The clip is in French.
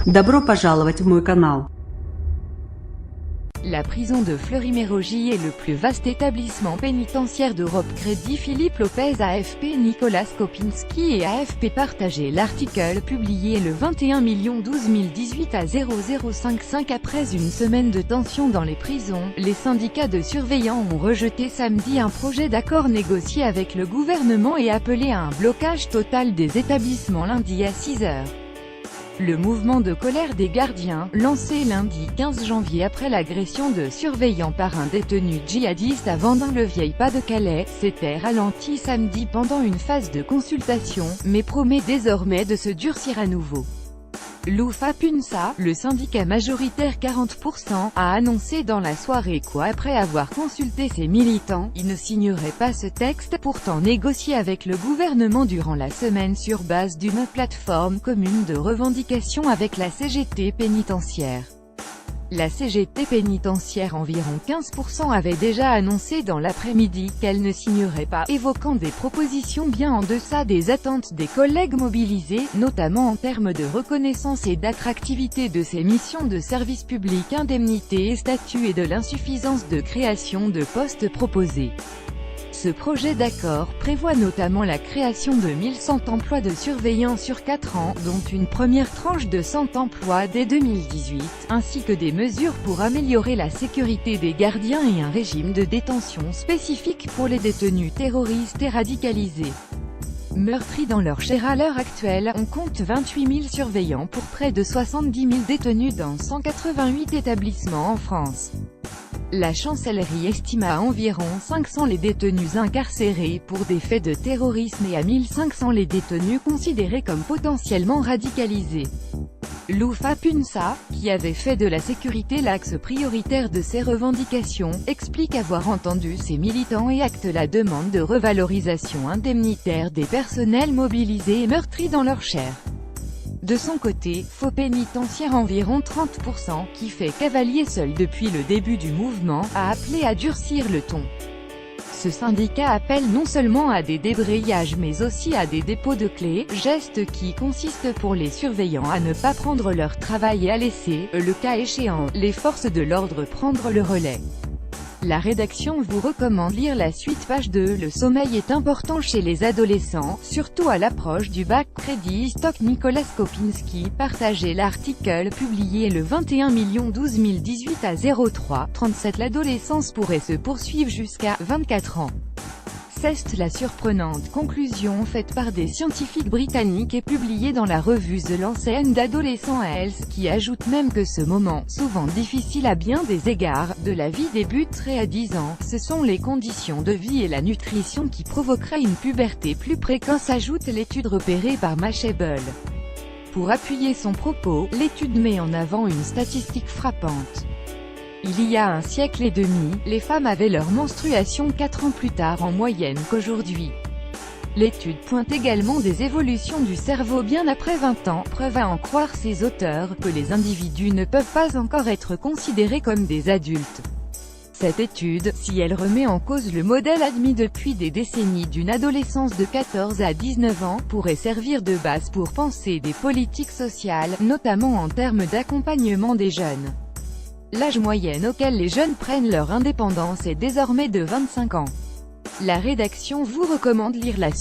Добро пожаловать в мой канал. La prison de Fleury-Mérogis est le plus vaste établissement pénitentiaire d'Europe. Crédit Philippe Lopez, AFP Nicolas Kopinski et AFP partagé l'article publié le 21 12 018 à 0055. Après une semaine de tension dans les prisons, les syndicats de surveillants ont rejeté samedi un projet d'accord négocié avec le gouvernement et appelé à un blocage total des établissements lundi à 6 h. Le mouvement de colère des gardiens, lancé lundi 15 janvier après l'agression de surveillants par un détenu djihadiste à Vendin-le-Vieil-Pas-de-Calais, s'était ralenti samedi pendant une phase de consultation, mais promet désormais de se durcir à nouveau. L'UFA-PUNSA, le syndicat majoritaire 40%, a annoncé dans la soirée qu'après avoir consulté ses militants, il ne signerait pas ce texte, pourtant négocié avec le gouvernement durant la semaine sur base d'une plateforme commune de revendication avec la CGT pénitentiaire. La CGT pénitentiaire, environ 15%, avait déjà annoncé dans l'après-midi qu'elle ne signerait pas, évoquant des propositions bien en deçà des attentes des collègues mobilisés, notamment en termes de reconnaissance et d'attractivité de ses missions de service public, indemnités et statut, et de l'insuffisance de création de postes proposés. Ce projet d'accord prévoit notamment la création de 1100 emplois de surveillants sur 4 ans, dont une première tranche de 100 emplois dès 2018, ainsi que des mesures pour améliorer la sécurité des gardiens et un régime de détention spécifique pour les détenus terroristes et radicalisés. Meurtris dans leur chair à l'heure actuelle, on compte 28 000 surveillants pour près de 70 000 détenus dans 188 établissements en France. La chancellerie estime à environ 500 les détenus incarcérés pour des faits de terrorisme et à 1500 les détenus considérés comme potentiellement radicalisés. L'UFA-PUNSA, qui avait fait de la sécurité l'axe prioritaire de ses revendications, explique avoir entendu ses militants et acte la demande de revalorisation indemnitaire des personnels mobilisés et meurtris dans leur chair. De son côté, faux pénitentiaire, environ 30%, qui fait cavalier seul depuis le début du mouvement, a appelé à durcir le ton. Ce syndicat appelle non seulement à des débrayages mais aussi à des dépôts de clés, geste qui consiste pour les surveillants à ne pas prendre leur travail et à laisser, le cas échéant, les forces de l'ordre prendre le relais. La rédaction vous recommande lire la suite. Page 2. Le sommeil est important chez les adolescents, surtout à l'approche du bac. Crédit Stock Nicolas Kopinski, partagé l'article publié le 21 12 018 à 03:37. L'adolescence pourrait se poursuivre jusqu'à 24 ans. C'est la surprenante conclusion faite par des scientifiques britanniques et publiée dans la revue The Lancet d'Adolescent Health, qui ajoute même que ce moment, souvent difficile à bien des égards, de la vie débuterait à 10 ans. Ce sont les conditions de vie et la nutrition qui provoqueraient une puberté plus précoce, ajoute l'étude repérée par Mashable. Pour appuyer son propos, l'étude met en avant une statistique frappante. Il y a un siècle et demi, les femmes avaient leur menstruation 4 ans plus tard en moyenne qu'aujourd'hui. L'étude pointe également des évolutions du cerveau bien après 20 ans, preuve à en croire ses auteurs, que les individus ne peuvent pas encore être considérés comme des adultes. Cette étude, si elle remet en cause le modèle admis depuis des décennies d'une adolescence de 14 à 19 ans, pourrait servir de base pour penser des politiques sociales, notamment en termes d'accompagnement des jeunes. L'âge moyen auquel les jeunes prennent leur indépendance est désormais de 25 ans. La rédaction vous recommande lire la suite.